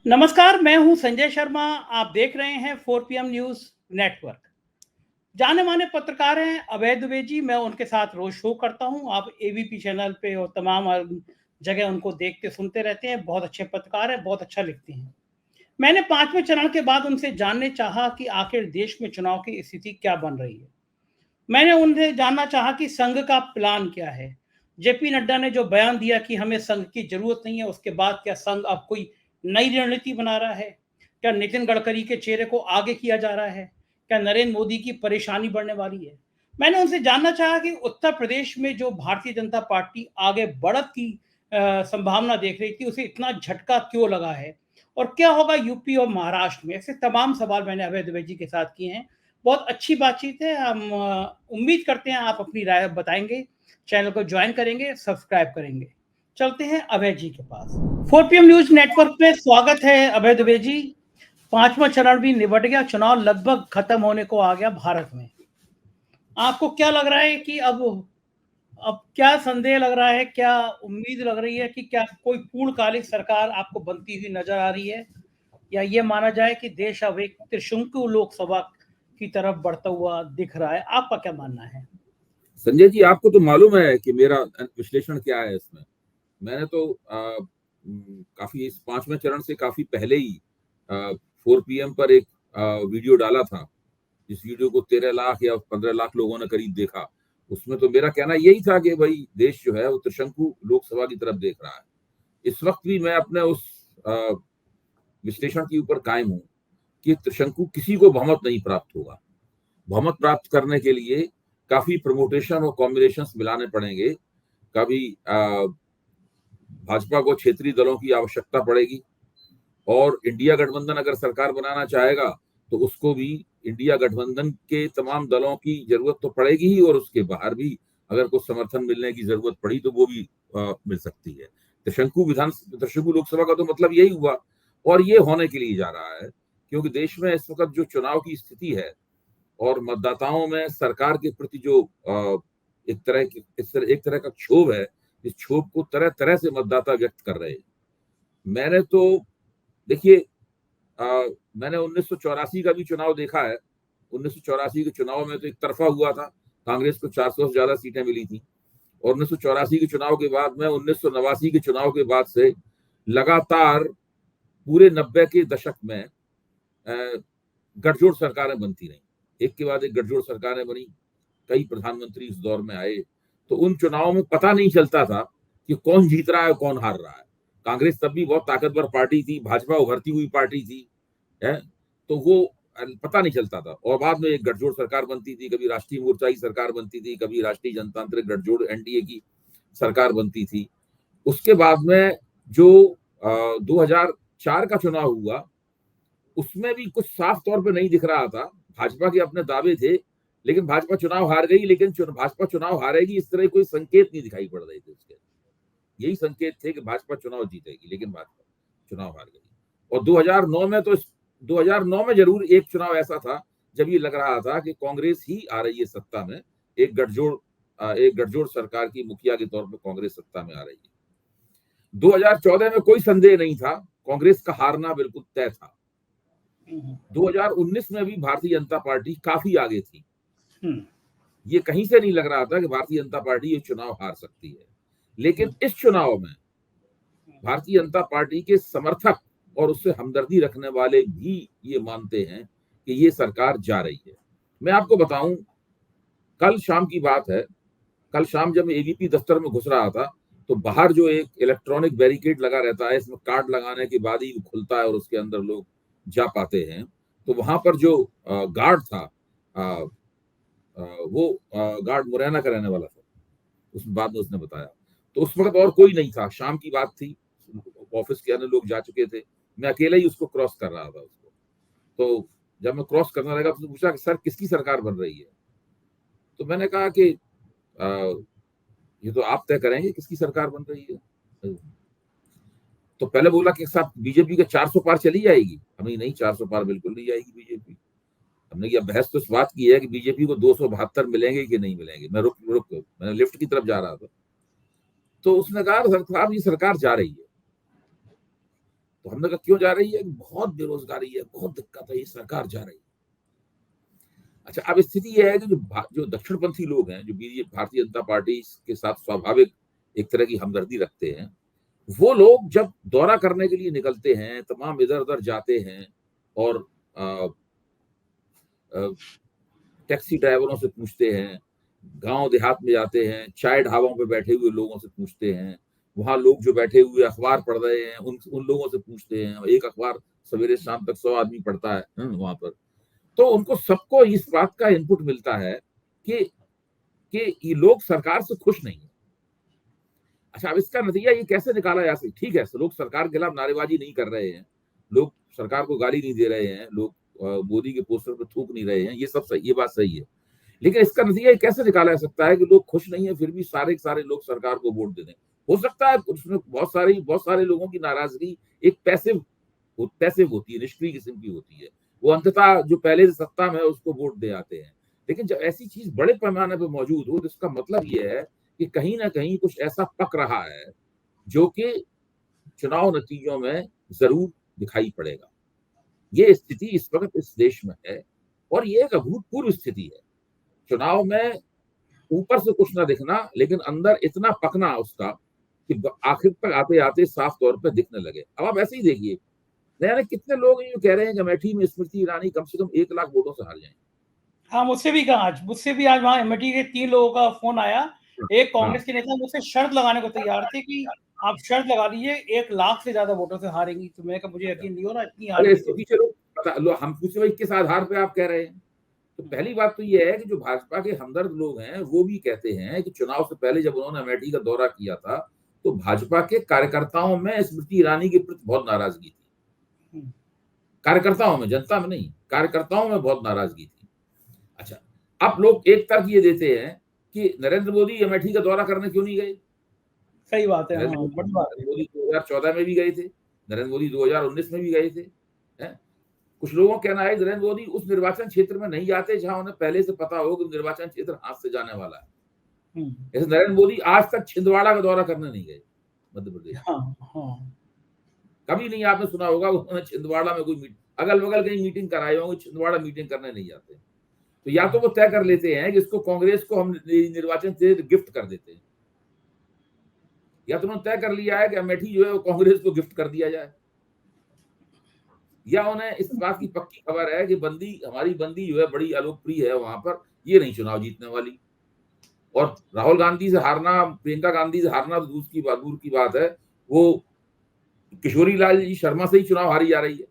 नमस्कार, मैं हूं संजय शर्मा। आप देख रहे हैं 4 PM न्यूज नेटवर्क। जाने माने पत्रकार हैं अभय दुबे जी। मैं उनके साथ रोज शो करता हूं। आप एबीपी चैनल पे और तमाम जगह उनको देखते सुनते रहते हैं। बहुत अच्छे पत्रकार हैं, बहुत अच्छा लिखते हैं। मैंने 5वें चरण के बाद उनसे जानने चाहा कि आखिर देश में चुनाव की स्थिति क्या बन रही है। मैंने उनसे जानना चाहा कि संघ का प्लान क्या है। जेपी नड्डा ने जो बयान दिया कि हमें संघ की जरूरत नहीं है, उसके बाद क्या संघ अब कोई नई रणनीति बना रहा है? क्या नितिन गडकरी के चेहरे को आगे किया जा रहा है? क्या नरेंद्र मोदी की परेशानी बढ़ने वाली है? मैंने उनसे जानना चाहा कि उत्तर प्रदेश में जो भारतीय जनता पार्टी आगे बढ़त की संभावना देख रही थी, उसे इतना झटका क्यों लगा है और क्या होगा यूपी और महाराष्ट्र में। ऐसे तमाम सवाल मैंने अभय दुबे जी के साथ किए हैं। बहुत अच्छी बातचीत है। हम उम्मीद करते हैं आप अपनी राय बताएंगे, चैनल को ज्वाइन करेंगे, सब्सक्राइब करेंगे। चलते हैं अभय जी के पास। 4 PM न्यूज नेटवर्क में स्वागत है अभय दुबे जी। 5वां चरण भी निबट गया, चुनाव लगभग खत्म होने को आ गया भारत में। आपको क्या लग रहा है कि अब क्या संदेह लग रहा है, क्या उम्मीद लग रही है कि क्या कोई पूर्णकालिक सरकार आपको बनती हुई नजर आ रही है, या ये माना जाए कि देश अब एक त्रिशंकु लोकसभा की तरफ बढ़ता हुआ दिख रहा है? आपका क्या मानना है? संजय जी, आपको तो मालूम है कि मेरा विश्लेषण क्या है इसमें। मैंने तो काफी इस 5वें चरण से काफी पहले ही 4 PM पर एक वीडियो डाला था, जिस वीडियो को 13 लाख या 15 लाख लोगों ने करीब देखा। उसमें तो मेरा कहना यही था कि भाई देश जो है वो त्रिशंकु लोकसभा की तरफ देख रहा है। इस वक्त भी मैं अपने उस विश्लेषण के ऊपर कायम हूं कि त्रिशंकु किसी को बहुमत नहीं प्राप्त होगा। बहुमत प्राप्त करने के लिए काफी प्रमोटेशन और कॉम्बिनेशन मिलाने पड़ेंगे। कभी भाजपा को क्षेत्रीय दलों की आवश्यकता पड़ेगी, और इंडिया गठबंधन अगर सरकार बनाना चाहेगा तो उसको भी इंडिया गठबंधन के तमाम दलों की जरूरत तो पड़ेगी ही, और उसके बाहर भी अगर कुछ समर्थन मिलने की जरूरत पड़ी तो वो भी मिल सकती है। त्रिशंकु लोकसभा का तो मतलब यही हुआ, और ये होने के लिए जा रहा है क्योंकि देश में इस वक्त जो चुनाव की स्थिति है और मतदाताओं में सरकार के प्रति जो एक तरह का क्षोभ है, इस क्षोभ को तरह तरह से मतदाता व्यक्त कर रहे हैं। मैंने तो देखिए, मैंने 1984 का भी चुनाव देखा है। 1984 के चुनाव में तो एक तरफा हुआ था, कांग्रेस को 400 से ज्यादा सीटें मिली थी। और 1984 के चुनाव के बाद में 1989 के चुनाव के बाद से लगातार पूरे 90 के दशक में गठजोड़ सरकारें बनती रही, एक के बाद एक गठजोड़ सरकारें बनी। कई प्रधानमंत्री इस दौर में आए, तो उन चुनावों में पता नहीं चलता था कि कौन जीत रहा है कौन हार रहा है। कांग्रेस तब भी बहुत ताकतवर पार्टी थी, भाजपा उभरती हुई पार्टी थी, है, तो वो पता नहीं चलता था। और बाद में एक गठजोड़ सरकार बनती थी, कभी राष्ट्रीय मोर्चा की सरकार बनती थी, कभी राष्ट्रीय जनतांत्रिक गठजोड़ एनडीए की सरकार बनती थी। उसके बाद में जो 2004 का चुनाव हुआ, उसमें भी कुछ साफ तौर पे नहीं दिख रहा था। भाजपा के अपने दावे थे, लेकिन भाजपा चुनाव हार गई। लेकिन भाजपा चुनाव हारेगी इस तरह कोई संकेत नहीं दिखाई पड़ रहे थे उसके। यही संकेत थे कि भाजपा चुनाव जीतेगी, लेकिन भाजपा चुनाव हार गई। और 2009 में जरूर एक चुनाव ऐसा था जब ये लग रहा था कि कांग्रेस ही आ रही है सत्ता में, एक गठजोड़ सरकार की मुखिया के तौर पर कांग्रेस सत्ता में आ रही है। 2014 में कोई संदेह नहीं था, कांग्रेस का हारना बिल्कुल तय था। 2019 में भी भारतीय जनता पार्टी काफी आगे थी। ये कहीं से नहीं लग रहा था कि भारतीय जनता पार्टी ये चुनाव हार सकती है। लेकिन इस चुनाव में भारतीय जनता पार्टी के समर्थक और उससे हमदर्दी रखने वाले भी ये मानते हैं कि ये सरकार जा रही है। मैं आपको बताऊं, कल शाम की बात है, कल शाम जब मैं एबीपी दफ्तर में घुस रहा था तो बाहर जो एक इलेक्ट्रॉनिक बैरिकेड लगा रहता है, इसमें कार्ड लगाने के बाद ही खुलता है और उसके अंदर लोग जा पाते हैं, तो वहां पर जो गार्ड था, वो गार्ड मुरैना का रहने वाला था, उस बाद में उसने बताया। तो उस वक्त और कोई नहीं था, शाम की बात थी, ऑफिस के अन्य लोग जा चुके थे, मैं अकेला ही उसको क्रॉस कर रहा था उसको। तो जब मैं क्रॉस करने लगा तो पूछा कि सर किसकी सरकार बन रही है? तो मैंने कहा कि ये तो आप तय करेंगे किसकी सरकार बन रही है। तो पहले बोला कि साहब बीजेपी के 400 पार चली जाएगी। हमें नहीं, 400 पार बिल्कुल नहीं जाएगी बीजेपी। हमने क्या बहस तो इस बात की है कि बीजेपी को 272 मिलेंगे कि नहीं मिलेंगे। मैं मैंने लिफ्ट की तरफ जा रहा था, तो उसने कहा साहब ये सरकार जा रही है। तो हमने कहा क्यों जा रही है? बहुत बेरोजगारी है, बहुत दिक्कत है, ये सरकार जा रही है। अच्छा, अब स्थिति यह है कि जो दक्षिणपंथी लोग हैं, जो बीजेपी भारतीय जनता पार्टी के साथ स्वाभाविक एक तरह की हमदर्दी रखते हैं, वो लोग जब दौरा करने के लिए निकलते हैं, तमाम इधर उधर जाते हैं और टैक्सी ड्राइवरों से पूछते हैं, गांव देहात में जाते हैं, चाय ढाबों पे बैठे हुए लोगों से पूछते हैं, वहां लोग जो बैठे हुए अखबार पढ़ रहे हैं उन लोगों से पूछते हैं। एक अखबार सवेरे शाम तक 100 आदमी पढ़ता है वहां पर। तो उनको सबको इस बात का इनपुट मिलता है कि ये लोग सरकार से खुश नहीं है। अच्छा, अब इसका नतीजा ये कैसे निकाला जा सकता? ठीक है, लोग सरकार के खिलाफ नारेबाजी नहीं कर रहे हैं, लोग सरकार को गाली नहीं दे रहे हैं, लोग मोदी के पोस्टर पर थूक नहीं रहे हैं, ये सब सही, ये बात सही है। लेकिन इसका नतीजा ये कैसे निकाला जा सकता है कि लोग खुश नहीं है फिर भी सारे के सारे लोग सरकार को वोट दे दें? हो सकता है उसमें बहुत सारे लोगों की नाराजगी एक पैसिव होती है, निष्क्रिय किस्म की होती है। वो अंततः जो पहले से सत्ता में है उसको वोट दे आते हैं। लेकिन जब ऐसी चीज बड़े पैमाने पर मौजूद हो तो इसका मतलब ये है कि कहीं ना कहीं कुछ ऐसा पक रहा है जो कि चुनाव नतीजों में जरूर दिखाई पड़ेगा। ये स्थिति इस वक्त इस देश में है और ये एक अभूतपूर्व स्थिति है। चुनाव में ऊपर से कुछ ना दिखना, लेकिन अंदर इतना पकना उसका कि आखिर तक आते आते साफ तौर पर दिखने लगे। अब आप ऐसे ही देखिए, नया कितने लोग ये कह रहे हैं कि अमेठी में स्मृति ईरानी कम से कम 1 लाख वोटों से हार जाएंगे। हाँ, मुझसे भी आज वहाँ अमेठी के 3 लोगों का फोन आया। एक हाँ। कांग्रेस के नेता मुझसे शर्त लगाने को तैयार थे कि आप शर्त लगा लीजिए 1 लाख से ज्यादा वोटों से हारेंगी। तो मैंने कहा मुझे यकीन नहीं हो रहा इतनी अरे इसके हारेंगी। पीछे लोग हम पूछे भाई किस आधार पे आप कह रहे हैं? तो पहली बात तो ये है कि जो भाजपा के हमदर्द लोग हैं वो भी कहते हैं कि चुनाव से पहले जब उन्होंने अमेठी का दौरा किया था तो भाजपा के कार्यकर्ताओं में स्मृति ईरानी के प्रति बहुत नाराजगी थी। कार्यकर्ताओं में, जनता में नहीं, कार्यकर्ताओं में बहुत नाराजगी थी। अच्छा, अब लोग एक तर्क ये देते हैं कि नरेंद्र मोदी अमेठी का दौरा करने क्यों नहीं गए? सही बात है। नरेंद्र मोदी 2014 में भी गए थे, नरेंद्र मोदी 2019 में भी गए थे। कुछ लोगों का कहना है नरेंद्र मोदी उस निर्वाचन क्षेत्र में नहीं जाते जहां उन्हें पहले से पता हो कि निर्वाचन क्षेत्र हाथ से जाने वाला है। जैसे नरेंद्र मोदी आज तक छिंदवाड़ा का दौरा करने नहीं गए, मध्य प्रदेश। कभी नहीं आपने सुना होगा उन्होंने छिंदवाड़ा में कोई अगल बगल कहीं मीटिंग कराई होंगी, छिंदवाड़ा मीटिंग करने नहीं जाते। तो या तो वो तय कर लेते हैं कि इसको कांग्रेस को हम निर्वाचन क्षेत्र गिफ्ट कर देते हैं, या तो उन्होंने तय कर लिया है कि अमेठी जो है वो कांग्रेस को गिफ्ट कर दिया जाए, या उन्हें इस बात की पक्की खबर है कि हमारी बंदी जो है बड़ी अलोकप्रिय है वहां पर, ये नहीं चुनाव जीतने वाली। और राहुल गांधी से हारना, प्रियंका गांधी से हारना तो दूर की बात है, वो किशोरी लाल जी शर्मा से ही चुनाव हारी जा रही है।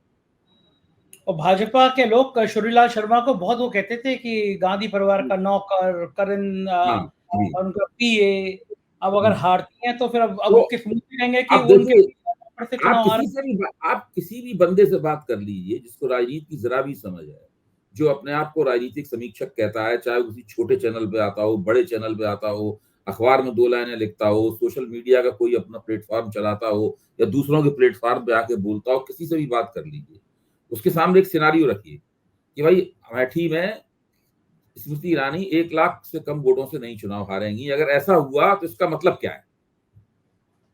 और भाजपा के लोग किशोरी लाल शर्मा को बहुत वो कहते थे कि गांधी परिवार का नौकर, करण उनका पीए। अब अगर हारती हैं तो फिर अब तो किस मुंह से कहेंगे कि आप किसी भी बंदे से बात कर लीजिए जिसको राजनीति की जरा भी समझ है, जो अपने आप को राजनीतिक समीक्षक कहता है, चाहे किसी छोटे चैनल पे आता हो, बड़े चैनल पे आता हो, अखबार में 2 लाइनें लिखता हो, सोशल मीडिया का कोई अपना प्लेटफॉर्म चलाता हो या दूसरों के प्लेटफॉर्म पे आके बोलता हो, किसी से भी बात कर लीजिए, उसके सामने एक सिनारियो रखिए कि भाई अमेठी में स्मृति ईरानी 1 लाख से कम वोटों से नहीं चुनाव हारेंगी। अगर ऐसा हुआ तो इसका मतलब क्या है?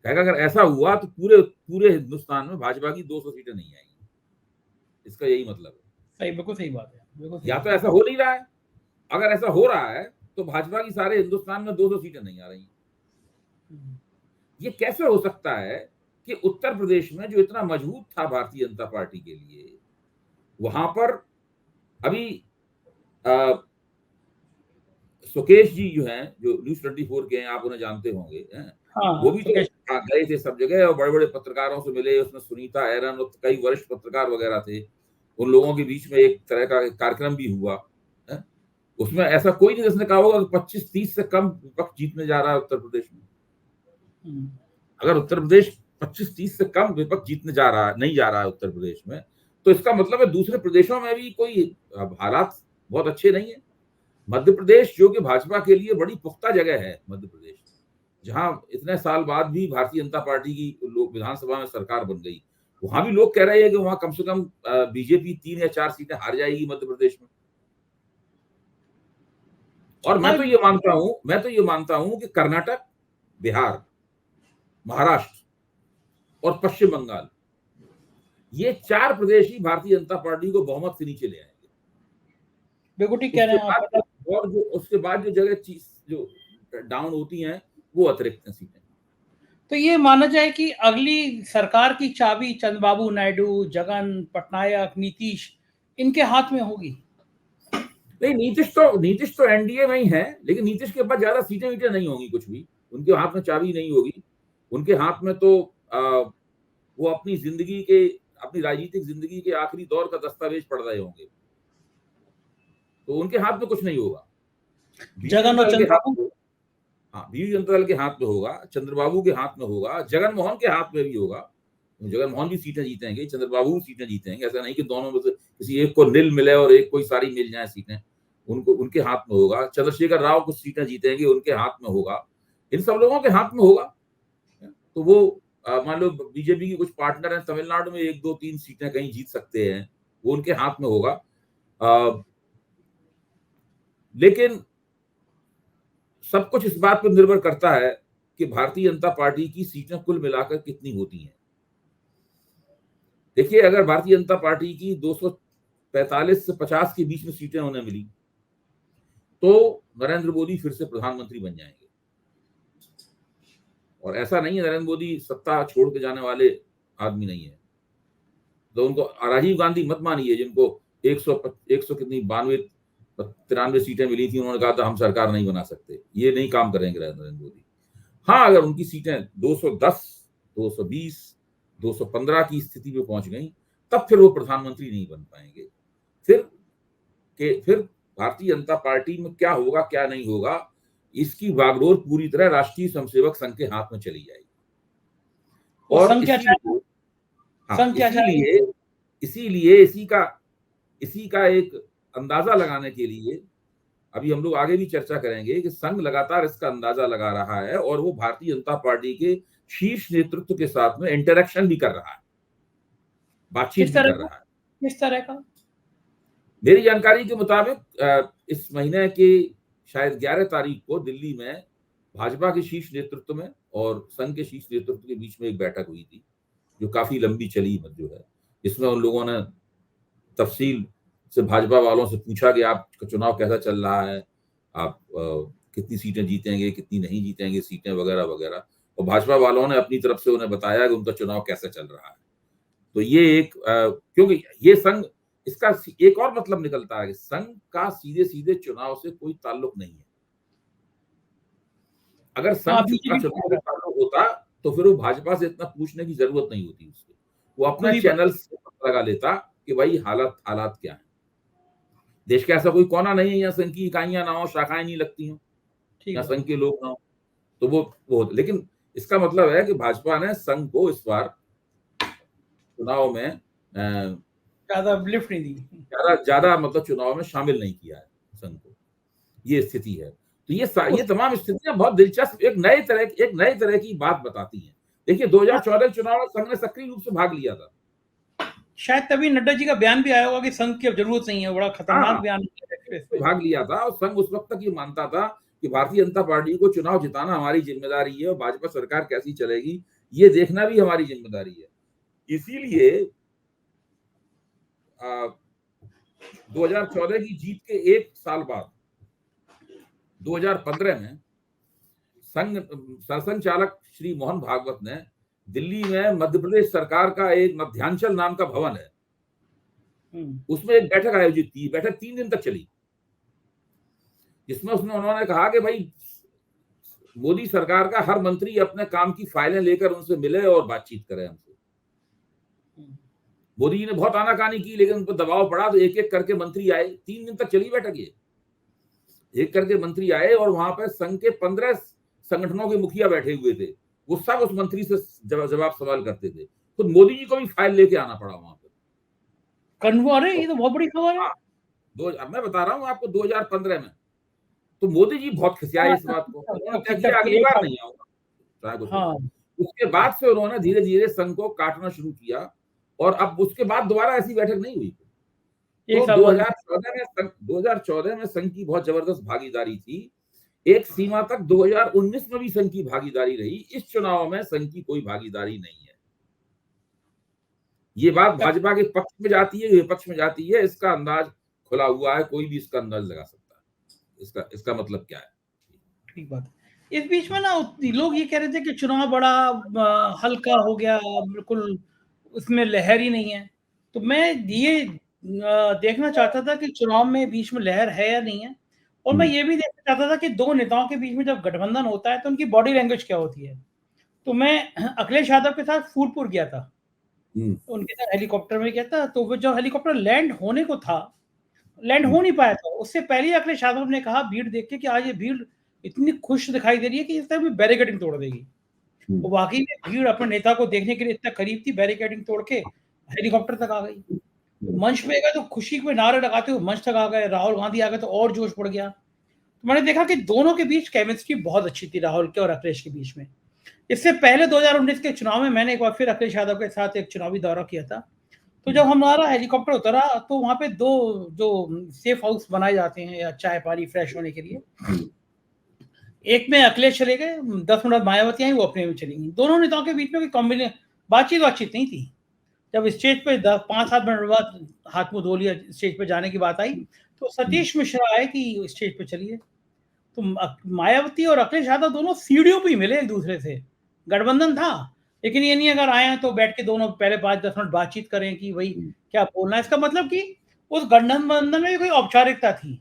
अगर ऐसा हुआ तो पूरे हिंदुस्तान में भाजपा की 200 सीटें नहीं आएंगी, इसका यही मतलब है। सही, बिल्कुल सही बात है। या तो ऐसा हो नहीं रहा है, अगर ऐसा हो रहा है तो भाजपा की सारे हिंदुस्तान में 200 सीटें नहीं आ रही। ये कैसे हो सकता है कि उत्तर प्रदेश में जो इतना मजबूत था भारतीय जनता पार्टी के लिए, वहां पर अभी सुकेश जी जो हैं, जो न्यूज 24 के हैं, आप उन्हें जानते होंगे, वो भी तो गए थे सब जगह और बड़े बड़े पत्रकारों से मिले। उसमें सुनीता एरन और कई वरिष्ठ पत्रकार वगैरह थे, उन लोगों के बीच में एक तरह का कार्यक्रम भी हुआ है। उसमें ऐसा कोई नहीं जिसने कहा होगा कि 25-30 से कम विपक्ष जीतने जा रहा है उत्तर प्रदेश में। अगर उत्तर प्रदेश 25-30 से कम विपक्ष जीतने नहीं जा रहा है उत्तर प्रदेश में, तो इसका मतलब है दूसरे प्रदेशों में भी कोई हालात बहुत अच्छे नहीं है। मध्य प्रदेश जो कि भाजपा के लिए बड़ी पुख्ता जगह है, मध्य प्रदेश जहां इतने साल बाद भी भारतीय जनता पार्टी की विधानसभा में सरकार बन गई, वहां भी लोग कह रहे हैं कि वहां कम से कम बीजेपी 3 या 4 सीटें हार जाएगी मध्य प्रदेश में। और मैं तो ये मानता हूं कि कर्नाटक, बिहार, महाराष्ट्र और पश्चिम बंगाल, ये 4 प्रदेश ही भारतीय जनता पार्टी को बहुमत से नीचे ले आएंगे। बिल्कुल ठीक कह रहे हैं आप। और जो उसके बाद जो जगह चीज जो डाउन होती हैं वो अतिरिक्त सीटें। तो ये माना जाए कि अगली सरकार की चाबी चंद्रबाबू नायडू, जगन, पटनायक, नीतीश इनके हाथ में होगी। नहीं, नीतीश तो एनडीए में ही है, लेकिन नीतीश के पास ज्यादा सीटें वीटें नहीं होंगी, कुछ भी उनके हाथ में चाबी नहीं होगी। उनके हाथ में तो वो अपनी राजनीतिक जिंदगी के आखिरी दौर का दस्तावेज पढ़ रहे होंगे, तो उनके हाथ में कुछ नहीं होगा। जगन और चंद्रबाबू, हाँ, बीजू जनता दल के हाथ में होगा, चंद्रबाबू के हाथ में होगा, जगन मोहन के हाथ में भी होगा। जगन मोहन भी सीटें जीतेंगे, चंद्रबाबू भी सीटें जीतेंगे। ऐसा नहीं कि दोनों में से किसी एक को निल मिले और एक कोई सारी मिल जाए सीटें, उनके हाथ में होगा। चंद्रशेखर राव कुछ सीटें जीतेंगे, उनके हाथ में होगा। इन सब लोगों के हाथ में होगा। तो वो मान लो बीजेपी की कुछ पार्टनर हैं तमिलनाडु में, 1, 2, 3 सीटें कहीं जीत सकते हैं, वो उनके हाथ में होगा। लेकिन सब कुछ इस बात पर निर्भर करता है कि भारतीय जनता पार्टी की सीटें कुल मिलाकर कितनी होती हैं। देखिए, अगर भारतीय जनता पार्टी की 245 से 50 के बीच में सीटें उन्हें मिली तो नरेंद्र मोदी फिर से प्रधानमंत्री बन जाएंगे। और ऐसा नहीं है, नरेंद्र मोदी सत्ता छोड़ के जाने वाले आदमी नहीं है। तो उनको राजीव गांधी मत मानिए, जिनको 100 कितनी 93 सीटें मिली थी, उन्होंने कहा था हम सरकार नहीं बना सकते। ये नहीं काम करेंगे नरेंद्र मोदी। हाँ, अगर उनकी सीटें 210, 220, 215 की स्थिति में पहुंच गई, तब फिर वो प्रधानमंत्री नहीं बन पाएंगे। फिर भारतीय जनता पार्टी में क्या होगा क्या नहीं होगा, इसकी बागडोर पूरी तरह राष्ट्रीय स्वयंसेवक संघ के हाथ में चली जाएगी। और इसीलिए इसी का एक अंदाजा लगाने के लिए अभी हम लोग आगे भी चर्चा करेंगे कि संघ लगातार इसका अंदाजा लगा रहा है और वो भारतीय जनता पार्टी के शीर्ष नेतृत्व के साथ में इंटरेक्शन भी कर रहा है, बातचीत भी कर रहा है। किस तरह का? मेरी जानकारी के मुताबिक इस महीने की शायद 11 तारीख को दिल्ली में भाजपा के शीर्ष नेतृत्व में और संघ के शीर्ष नेतृत्व के बीच में एक बैठक हुई थी, जो काफी लंबी चली जो है। इसमें उन लोगों ने तफसील से भाजपा वालों से पूछा कि आपका चुनाव कैसा चल रहा है, आप कितनी सीटें जीतेंगे, कितनी नहीं जीतेंगे सीटें वगैरह वगैरह। और भाजपा वालों ने अपनी तरफ से उन्हें बताया कि उनका चुनाव कैसा चल रहा है। तो ये क्योंकि ये संघ, इसका एक और मतलब निकलता है कि संघ का सीधे सीधे चुनाव से कोई ताल्लुक नहीं है। अगर संघ का चुनाव से ताल्लुक होता तो फिर वो भाजपा से इतना पूछने की जरूरत नहीं होती उसको, वो अपने चैनल से पता लगा लेता कि भाई हालात क्या है। देश का ऐसा कोई कोना नहीं है यहाँ संघ की इकाइयां ना हो, शाखाएं नहीं लगती हो, यहाँ संघ के लोग ना हो, तो वो लेकिन इसका मतलब है कि भाजपा ने संघ को इस बार चुनाव में ज्यादा लिफ्ट नहीं दी, ज्यादा मतलब चुनाव में शामिल नहीं किया है संघ को। ये स्थिति है। तो ये तमाम स्थितियां बहुत दिलचस्प एक नए तरह की बात बताती हैं। देखिए, 2014 चुनाव में संघ ने सक्रिय रूप से भाग लिया था। शायद तभी नड्डा जी का बयान भी आया होगा कि संघ की अब जरूरत नहीं है, बड़ा खतरनाक बयान भाग लिया था। और संघ उस वक्त तक ये मानता था कि भारतीय जनता पार्टी को चुनाव जिताना हमारी जिम्मेदारी है और भाजपा सरकार कैसी चलेगी ये देखना भी हमारी जिम्मेदारी है। इसीलिए 2014 की जीत के एक साल बाद 2015 में सरसंघ चालक श्री मोहन भागवत ने दिल्ली में मध्य प्रदेश सरकार का एक मध्यांचल नाम का भवन है, उसमें एक बैठक आयोजित की। बैठक 3 दिन तक चली, जिसमें उन्होंने कहा कि भाई मोदी सरकार का हर मंत्री अपने काम की फाइलें लेकर उनसे मिले और बातचीत करे हमसे। मोदी जी ने बहुत आनाकानी की, लेकिन उन पर दबाव पड़ा तो एक एक करके मंत्री आए। 3 दिन तक चली बैठक ये, एक करके मंत्री आए और वहां पर संघ के 15 संगठनों के मुखिया बैठे हुए थे। वो सब उस मंत्री से जवाब सवाल करते थे। तो मोदी जी को भी फाइल लेके आना पड़ा वहां पर। अरे ये तो बहुत बड़ी खबर है। मैं बता रहा हूँ आपको 2015 में तो मोदी जी बहुत खिसियाए इस बात को। उन्होंने क्या किया, अगली बार नहीं आऊंगा चाहे कुछ। उसके बाद से उन्होंने धीरे धीरे संघ को काटना शुरू किया और अब उसके बाद दोबारा ऐसी बैठक नहीं हुई। तो 2014 में संघ की बहुत जबरदस्त भागीदारी थी। एक सीमा तक 2019 में भी संघ की भागीदारी रही। इस चुनाव में संघ की कोई भागीदारी नहीं है। ये बात भाजपा के पक्ष में जाती है, विपक्ष में जाती है, इसका अंदाज खुला हुआ है, कोई भी इसका अंदाज लगा सकता है इसका मतलब क्या है। ठीक बात है। इस बीच में ना लोग ये कह रहे थे कि चुनाव बड़ा हल्का हो गया, बिल्कुल उसमें लहर ही नहीं है। तो मैं ये देखना चाहता था कि चुनाव में बीच में लहर है या नहीं है, और मैं ये भी देखना चाहता था कि दो नेताओं के बीच में जब गठबंधन होता है तो उनकी बॉडी लैंग्वेज क्या होती है। तो मैं अखिलेश यादव के साथ फूलपुर गया था, उनके साथ हेलीकॉप्टर में गया था। तो वो जो हेलीकॉप्टर लैंड होने को था, लैंड हो नहीं पाया था, उससे पहले ही अखिलेश यादव ने कहा भीड़ देख के कि आज ये भीड़ इतनी खुश दिखाई दे रही है कि इस तरह बैरिकेडिंग तोड़ देगी। तो वाकई में भीड़ अपने नेता को देखने के लिए इतना करीब थी, बैरिकेडिंग तोड़ के हेलीकॉप्टर तक आ गई। मंच पे गए तो खुशी के नारे लगाते हुए मंच तक आ गए। राहुल गांधी आ गए तो और जोश बढ़ गया। तो मैंने देखा कि दोनों के बीच केमिस्ट्री बहुत अच्छी थी, राहुल के और अखिलेश के बीच में। इससे पहले 2019 के चुनाव में मैंने एक बार फिर अखिलेश यादव के साथ एक चुनावी दौरा किया था। तो जब हमारा हेलीकॉप्टर उतरा तो वहां पे दो जो सेफ हाउस बनाए जाते हैं या चाय पानी फ्रेश होने के लिए, एक में अखिलेश चले गए, 10 मिनट मायावती आई, वो अपने में चली गई। दोनों नेताओं के बीच में कोई कॉम्बिनेशन बातचीत नहीं थी। जब स्टेज पे 5-7 मिनट बाद हाथ मुंह धो लिया, स्टेज पे जाने की बात आई तो सतीश मिश्रा आए कि स्टेज पे चलिए। तो मायावती और अखिलेश यादव दोनों सीढ़ियों पे ही मिले एक दूसरे से। गठबंधन था, लेकिन ये नहीं अगर आए हैं तो बैठ के दोनों पहले 5-10 मिनट बातचीत करें कि भाई क्या बोलना है। इसका मतलब कि उस गठबंधन में कोई औपचारिकता थी।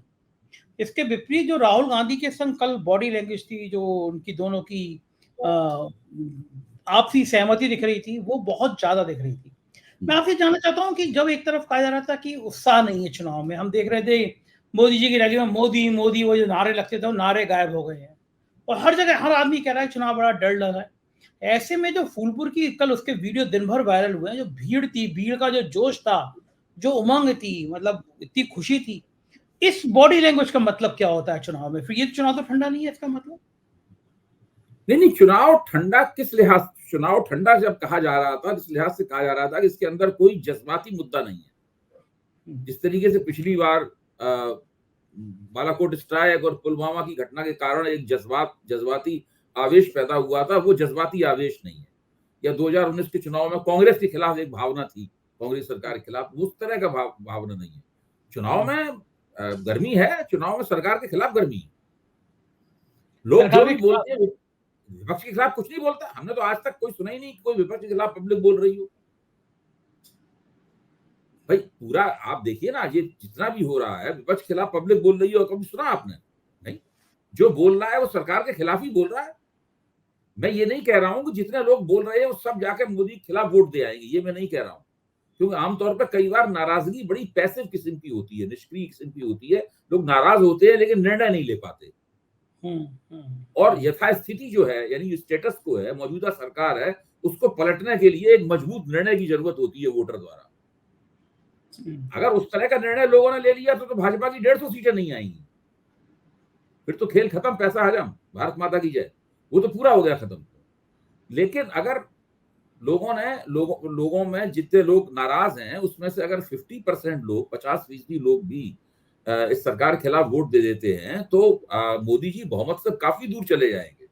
इसके विपरीत जो राहुल गांधी के संग कल बॉडी लैंग्वेज थी, जो उनकी दोनों की आपसी सहमति दिख रही थी, वो बहुत ज्यादा दिख रही थी। मैं आपसे जानना चाहता हूँ कि जब एक तरफ कहा जा रहा था कि उत्साह नहीं है चुनाव में, हम देख रहे थे मोदी जी की रैली में मोदी मोदी वो जो नारे लगते थे वो नारे गायब हो गए हैं, और हर जगह हर आदमी कह रहा है चुनाव बड़ा डर लगा है। ऐसे में जो फूलपुर की कल उसके वीडियो दिन भर वायरल हुए हैं, जो भीड़ थी, भीड़ का जो जोश था, जो उमंग थी, मतलब इतनी खुशी थी, इस बॉडी लैंग्वेज का मतलब क्या होता है चुनाव में? फिर ये चुनाव तो ठंडा नहीं है इसका मतलब। नहीं, चुनाव ठंडा किस लिहाज, चुनाव ठंडा जब कहा जा रहा था, इस लिहाज से कहा जा रहा था कि इसके अंदर कोई जज्बाती मुद्दा नहीं है। जिस तरीके से पिछली बार बालाकोट स्ट्राइक और पुलवामा की घटना के कारण एक जज्बाती आवेश पैदा हुआ था, वो जज्बाती आवेश नहीं है। या 2019 के चुनाव में कांग्रेस के खिलाफ एक भावना थी, कांग्रेस सरकार के खिलाफ, उस तरह का भावना नहीं है। चुनाव में गर्मी है, चुनाव में सरकार के खिलाफ गर्मी है। लोग जो भी बोलते हैं, विपक्ष के खिलाफ कुछ नहीं बोलता। हमने तो आज तक कोई सुना ही नहीं कि कोई विपक्ष के खिलाफ पब्लिक बोल रही हो। भाई पूरा आप देखिए ना, ये जितना भी हो रहा है विपक्ष के खिलाफ पब्लिक बोल रही हो, कभी सुना आपने? नहीं। जो बोल रहा है वो सरकार के खिलाफ ही बोल रहा है। मैं ये नहीं कह रहा हूं कि जितने लोग बोल रहे हैं वो सब जाकर मोदी के खिलाफ वोट दे आएंगे, ये मैं नहीं कह रहा हूं। क्योंकि आमतौर पर कई बार नाराजगी बड़ी पैसिव किस्म की होती है, निष्क्रिय किस्म की होती है। लोग नाराज होते हैं लेकिन निर्णय नहीं ले पाते। और यथास्थिति जो है, यानी स्टेटस को है, मौजूदा सरकार है, उसको पलटने के लिए एक मजबूत निर्णय की जरूरत होती है वोटर द्वारा। अगर उस तरह का निर्णय लोगों ने ले लिया तो भाजपा की 150 सीटें नहीं आएंगी। फिर तो खेल खत्म, पैसा हजम, भारत माता की जय, वो तो पूरा हो गया खत्म। लेकिन अगर लोगों में जितने लोग नाराज हैं उसमें से अगर 50% लोग, 50% लोग भी इस सरकार के खिलाफ वोट दे देते हैं तो मोदी जी बहुमत से काफी दूर चले जाएंगे।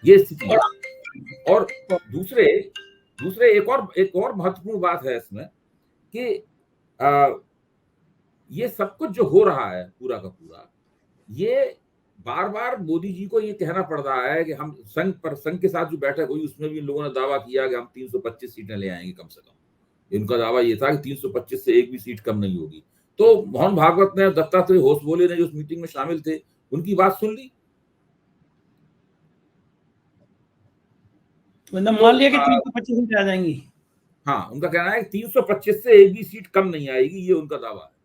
ये स्थिति है। और दूसरे एक और महत्वपूर्ण बात है इसमें कि ये सब कुछ जो हो रहा है पूरा का पूरा, ये बार बार मोदी जी को ये कहना पड़ रहा है कि हम संघ के साथ जो बैठक हुई उसमें भी इन लोगों ने दावा किया कि हम 325 सीटें ले आएंगे कम से कम। इनका दावा ये था कि 325 से एक भी सीट कम नहीं होगी। तो मोहन भागवत ने, दत्तात्रेय होसबोले ने जो उस मीटिंग में शामिल थे, उनकी बात सुन ली। मतलब मान लिया कि 325 सीट आ जाएंगी। हाँ, उनका कहना है कि 325 से एक भी सीट कम नहीं आएगी, ये उनका दावा है।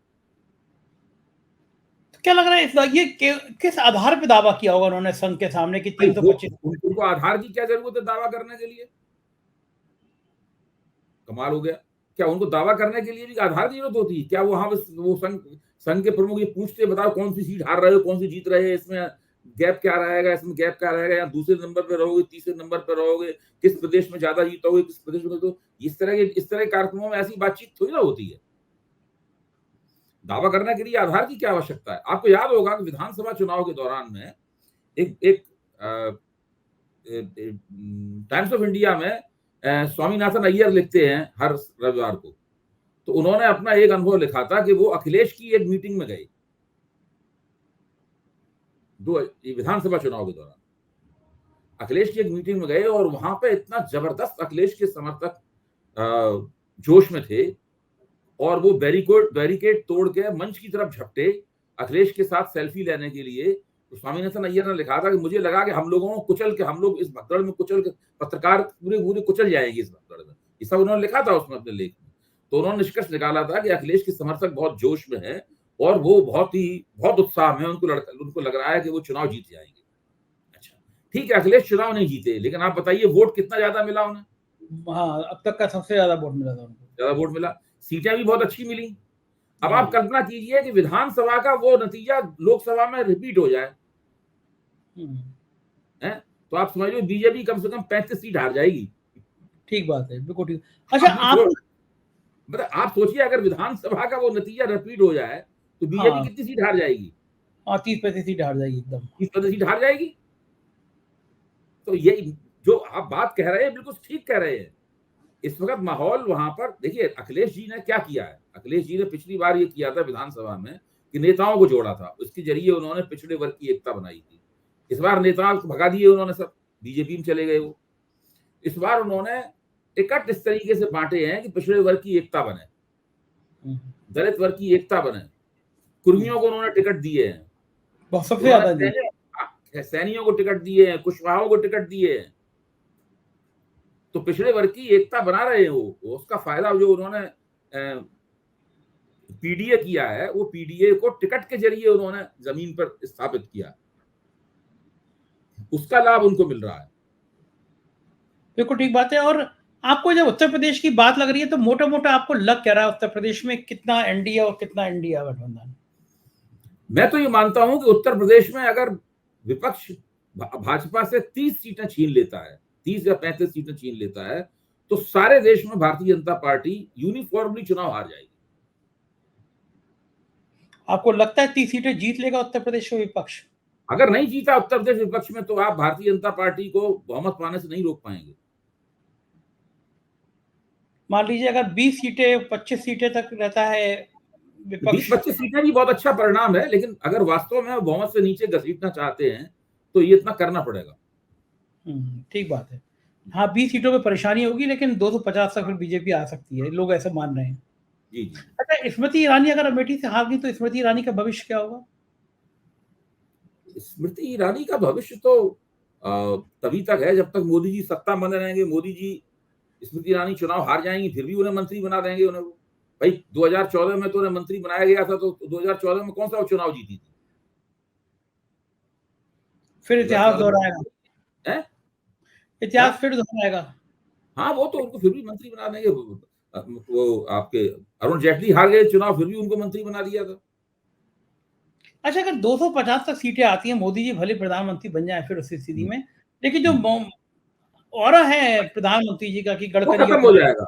क्या लग रहा है ये किस आधार पे दावा किया होगा उन्होंने संघ के सामने कि 325? उनको आधार की क्या जरूरत है दावा करने के लिए? कमाल हो गया। क्या उनको दावा करने के लिए भी आधार की जरूरत होती है क्या? वो संघ के प्रमुख ये पूछते, बताओ कौन सी सीट हार रहे हो, कौन सी जीत रहे हैं, इसमें गैप क्या रहेगा, इसमें गैप क्या रहेगा, या दूसरे नंबर पे रहोगे, तीसरे नंबर पे रहोगे, किस प्रदेश में ज्यादा जीतोगे, किस प्रदेश में? तो इस तरह के कार्यक्रमों में ऐसी बातचीत थोड़ी ना होती है। दावा करने के लिए आधार की क्या आवश्यकता है? आपको याद होगा कि विधानसभा चुनाव के दौरान में एक टाइम्स ऑफ इंडिया में स्वामीनाथन अय्यर लिखते हैं हर रविवार को, तो उन्होंने अपना एक अनुभव लिखा था कि वो अखिलेश की एक मीटिंग में गए विधानसभा चुनाव के दौरान। अखिलेश की एक मीटिंग में गए और वहां पे इतना जबरदस्त अखिलेश के समर्थक जोश में थे और वो बैरिकेड तोड़ के मंच की तरफ झपटे अखिलेश के साथ सेल्फी लेने के लिए। तो स्वामीनाथन अय्यर ने लिखा था कि मुझे लगा कि हम लोगों को कुचल के, हम लोग इस भगदड़ में कुचल के, पत्रकार पूरे पूरे कुचल जाएंगे इस भगदड़ में। ये सब उन्होंने लिखा था उसमें अपने लेख में। तो उन्होंने निष्कर्ष निकाला था कि अखिलेश के समर्थक बहुत जोश में है और वो बहुत उत्साह में, उनको लग रहा है कि वो चुनाव जीत जाएंगे। अच्छा, ठीक है, अखिलेश चुनाव नहीं जीते, लेकिन आप बताइए वोट कितना ज्यादा मिला उन्हें? हाँ, अब तक का सबसे ज्यादा वोट मिला था उनको। ज्यादा वोट मिला, सीटें भी बहुत अच्छी मिली। अब आप कल्पना कीजिए कि विधानसभा का वो नतीजा लोकसभा में रिपीट हो जाए, है? तो आप समझ लो बीजेपी कम से कम 35 सीट हार जाएगी। ठीक बात है, बिल्कुल ठीक। अच्छा, आप सोचिए अगर विधानसभा का वो नतीजा रिपीट हो जाए तो बीजेपी कितनी सीट हार जाएगी? 30-35 सीट हार जाएगी, एकदम 30-35 सीट हार जाएगी। तो ये जो आप बात कह रहे हैं बिल्कुल ठीक कह रहे हैं। इस वक्त माहौल वहां पर देखिए, अखिलेश जी ने क्या किया है। अखिलेश जी ने पिछली बार ये किया था विधानसभा में कि नेताओं को जोड़ा था, उसके जरिए उन्होंने पिछड़े वर्ग की एकता बनाई थी। इस बार नेताओं को भगा दिए उन्होंने, सब बीजेपी में चले गए वो। इस बार उन्होंने टिकट इस तरीके से बांटे हैं कि पिछड़े वर्ग की एकता बने, दलित वर्ग की एकता बने, कुर्मियों को उन्होंने टिकट दिए हैं, सबसे ज्यादा सैनियों को टिकट दिए हैं, कुशवाहों को टिकट दिए हैं। तो पिछड़े वर्ग की एकता बना रहे हैं वो। उसका फायदा जो उन्होंने पीडीए किया है, वो पीडीए को टिकट के जरिए उन्होंने जमीन पर स्थापित किया, उसका लाभ उनको मिल रहा है। बिल्कुल ठीक बात है। और आपको जब उत्तर प्रदेश की बात लग रही है तो मोटा मोटा आपको लग क्या रहा है उत्तर प्रदेश में कितना एनडीए और कितना एनडीए गठबंधन? मैं तो ये मानता हूं कि उत्तर प्रदेश में अगर विपक्ष भाजपा से 30 सीटें छीन लेता है, 30 या 35 सीटें छीन लेता है, तो सारे देश में भारतीय जनता पार्टी यूनिफॉर्मली चुनाव हार जाएगी। आपको लगता है 30 सीटें जीत लेगा उत्तर प्रदेश में विपक्ष? अगर नहीं जीता उत्तर प्रदेश विपक्ष में तो आप भारतीय जनता पार्टी को बहुमत पाने से नहीं रोक पाएंगे। मान लीजिए अगर 20 सीटें 25 सीटें तक रहता है विपक्ष, 20-25 सीटें भी बहुत अच्छा परिणाम है, लेकिन अगर वास्तव में बहुमत से नीचे घसीटना चाहते हैं तो ये इतना करना पड़ेगा। ठीक बात है। हाँ, 20 सीटों में परेशानी होगी, लेकिन 250 तक फिर बीजेपी आ सकती है, लोग ऐसा मान रहे हैं। जी जी। अच्छा, स्मृति ईरानी अगर अमेठी से हार गई तो स्मृति ईरानी का भविष्य क्या होगा? स्मृति ईरानी का भविष्य तो तभी तक है जब तक मोदी जी सत्ता बने रहेंगे। मोदी जी, स्मृति ईरानी चुनाव हार जाएंगी फिर भी उन्हें मंत्री बना देंगे उन्हें। भाई 2014 में तो उन्हें मंत्री बनाया गया था, तो 2014 में कौन सा चुनाव जीती थी? फिर इतिहास दोहराएगा, इतिहास फिर दोहराएगा। हाँ, वो तो उनको फिर भी मंत्री बना देंगे। वो आपके अरुण जेटली हार गए चुनाव, फिर भी उनको मंत्री बना दिया था। अच्छा, अगर 250 तक सीटें आती हैं, मोदी जी भले प्रधानमंत्री बन जाए फिर उस स्थिति में, लेकिन जो ऑरा है प्रधानमंत्री जी का कि गडकरी खत्म हो जाएगा,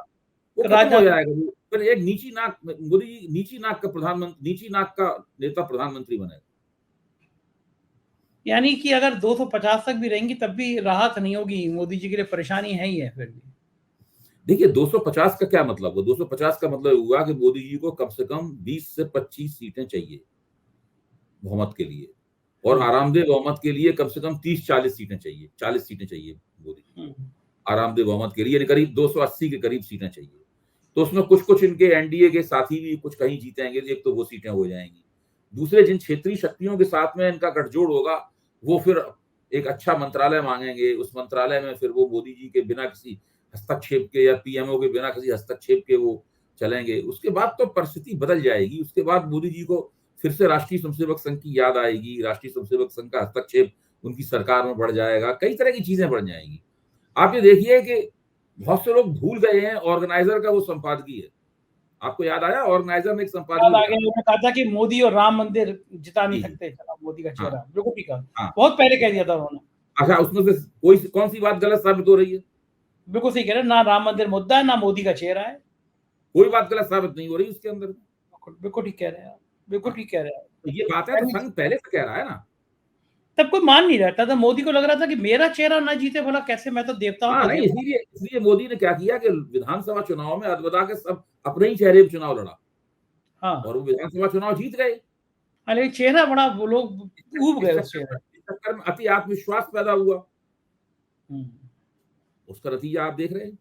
वो खत्म हो जाएगा। फिर एक नीची नाक मोदी जी, नीची नाक का प्रधानमंत्री, नीची नाक का नेता प्रधानमंत्री बनेगा। यानी कि अगर 250 तक भी रहेंगी तब भी राहत नहीं होगी, मोदी जी के लिए परेशानी है ही है फिर भी। देखिए 250 का क्या मतलब हुआ? 250 का मतलब हुआ कि मोदी जी को कम से कम 20 से 25 सीटें चाहिए बहुमत के लिए, और आरामदेह बहुमत के लिए कम से कम 30-40 सीटें चाहिए, 40 सीटें चाहिए मोदी आरामदेह बहुमत के लिए, यानी करीब 280 के करीब सीटें चाहिए। तो उसमें कुछ इनके एनडीए के साथी भी कुछ कहीं जीतेंगे, एक तो वो सीटें हो जाएंगी। दूसरे जिन क्षेत्रीय शक्तियों के साथ में इनका गठजोड़ होगा वो फिर एक अच्छा मंत्रालय मांगेंगे, उस मंत्रालय में फिर वो मोदी जी के बिना किसी हस्तक्षेप के या पीएमओ के बिना किसी हस्तक्षेप के वो चलेंगे। उसके बाद तो परिस्थिति बदल जाएगी। उसके बाद मोदी जी को फिर से राष्ट्रीय स्वयंसेवक संघ की याद आएगी, राष्ट्रीय स्वयंसेवक संघ का हस्तक्षेप उनकी सरकार में बढ़ जाएगा, कई तरह की चीजें बढ़ जाएंगी। आप ये देखिए कि बहुत से लोग भूल गए हैं ऑर्गेनाइजर का वो संपादकीय है। आपको याद आया ऑर्गेनाइजर ने एक संपादकीय कहा था कि मोदी और राम मंदिर जिता नहीं सकते मोदी का चेहरा। बिल्कुल ठीक है, बहुत पहले कह दिया था उन्होंने। अच्छा, उसमें से कौन सी बात गलत साबित हो रही है? बिल्कुल सही कह रहे हैं, ना राम मंदिर मुद्दा है ना मोदी का चेहरा है, कोई बात गलत साबित नहीं हो रही उसके अंदर। बिल्कुल ठीक कह रहे हैं, बिल्कुल ठीक कह रहे हैं। तो ये बात है तो संघ पहले से कह रहा है ना। तब कोई मान नहीं रहा था, मोदी को लग रहा था कि मेरा चेहरा ना जीते, भला कैसे, मैं तो देवताओं हाँ को नहीं, देवता। इसलिए मोदी ने क्या किया कि विधानसभा चुनाव में अदबदा के सब अपने ही चेहरे पे चुनाव लड़ा हाँ, और वो विधानसभा चुनाव जीत गए। हालांकि चेहरा बड़ा, वो लोग ऊब गए उस चेहरे। इस चक्कर में अति आत्मविश्वास पैदा हुआ, हम्म। उसका नतीजा आप देख रहे हैं।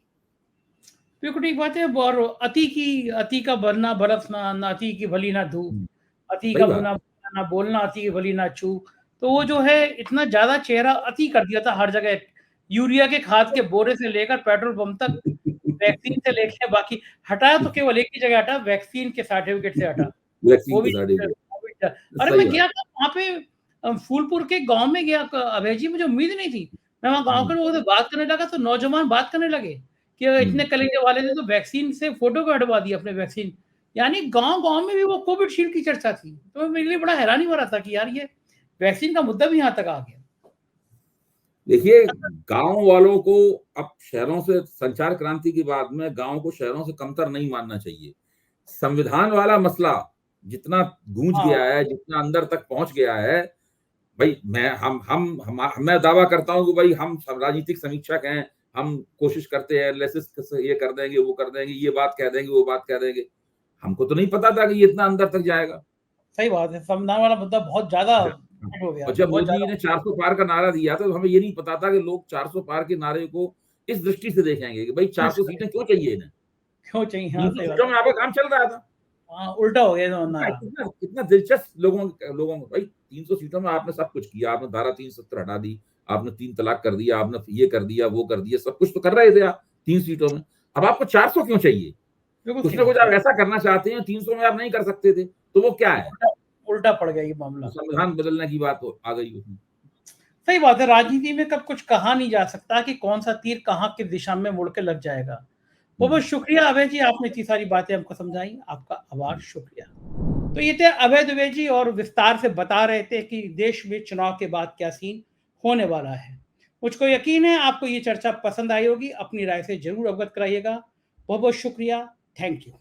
बिल्कुल ठीक बात है। और अति का बनना बरसना, ना अति की भली ना धूप, अति सही का बात। बुना ना बोलना, अति की भली ना छू। तो वो जो है इतना ज्यादा चेहरा अति कर दिया था हर जगह, यूरिया के खाद के बोरे से लेकर पेट्रोल पंप तक, वैक्सीन से लेकर बाकी। हटाया तो केवल एक ही जगह हटा, वैक्सीन के सर्टिफिकेट से हटा, वैक्सीन वो के भी सर्टिफिकेट। कोविड। अरे सही मैं बात। गया था वहाँ पे, फूलपुर के गांव में गया अभय जी, मुझे उम्मीद नहीं थी। मैं वहाँ गांव के लोगों से बात करने लगा तो नौजवान बात करने लगे कि इतने कलेजे वाले ने तो वैक्सीन से फोटो को हटवा दिया अपने वैक्सीन। यानी गांव गांव में भी वो कोविडशील्ड की चर्चा थी। तो मेरे लिए बड़ा हैरानी हो रहा था कि यार ये वैक्सीन का मुद्दा भी यहाँ तक आ गया। देखिए, गांव वालों को अब शहरों से, संचार क्रांति के बाद में गांव को शहरों से कमतर नहीं मानना चाहिए। संविधान वाला मसला जितना गूंज हाँ, गया है, जितना अंदर तक पहुंच गया है, भाई मैं दावा करता हूं कि भाई हम सब राजनीतिक समीक्षक हैं, हम कोशिश करते हैं एनालिसिस, ये कर देंगे, वो कर देंगे, ये बात कह देंगे, वो बात कह देंगे। हमको तो नहीं पता था कि ये इतना अंदर तक जाएगा। सही बात है। संविधान वाला मुद्दा बहुत ज्यादा हिट हो गया और था, जब बहुत मोदी जी ज्यादा। ने 400 पार का नारा दिया था तो हमें ये नहीं पता था कि लोग 400 पार के नारे को इस दृष्टि से देखेंगे कि भाई 400 सीटें क्यों चाहिए इन्हें। क्यों चाहिए, हाँ 300 सही बात सीटों है। में आपका काम चल रहा था। हाँ, उल्टा हो गया नारा। कितना कितना दिलचस्प लोगों को, भाई 300 सीटों में आपने सब कुछ किया, आपने धारा 370 हटा दी, आपने 3 तलाक कर दिया, आपने ये कर दिया, वो कर दिया, सब कुछ तो कर रहे थे आप 3 सीटों में। अब आपको 400 क्यों चाहिए? बिल्कुल कुछ सही ना कुछ बात आप ऐसा करना चाहते हैं 300 में आप नहीं कर सकते थे, तो वो क्या है? है। उल्टा पड़ गया ये मामला। तो संविधान बदलने की बात आ गई उसमें। सही बात है। राजनीति में कब कुछ कहा नहीं जा सकता कि कौन सा तीर कहाँ किस दिशा में मुड़ के लग जाएगा। बहुत बहुत शुक्रिया अभय जी, आपने इतनी सारी बातें हमको समझाई, आपका आभार, शुक्रिया। तो ये थे अभय दुबे जी, और विस्तार से बता रहे थे कि देश में चुनाव के बाद क्या सीन होने वाला है। मुझको यकीन है आपको ये चर्चा पसंद आई होगी। अपनी राय से जरूर अवगत कराइएगा। बहुत बहुत शुक्रिया। Thank you.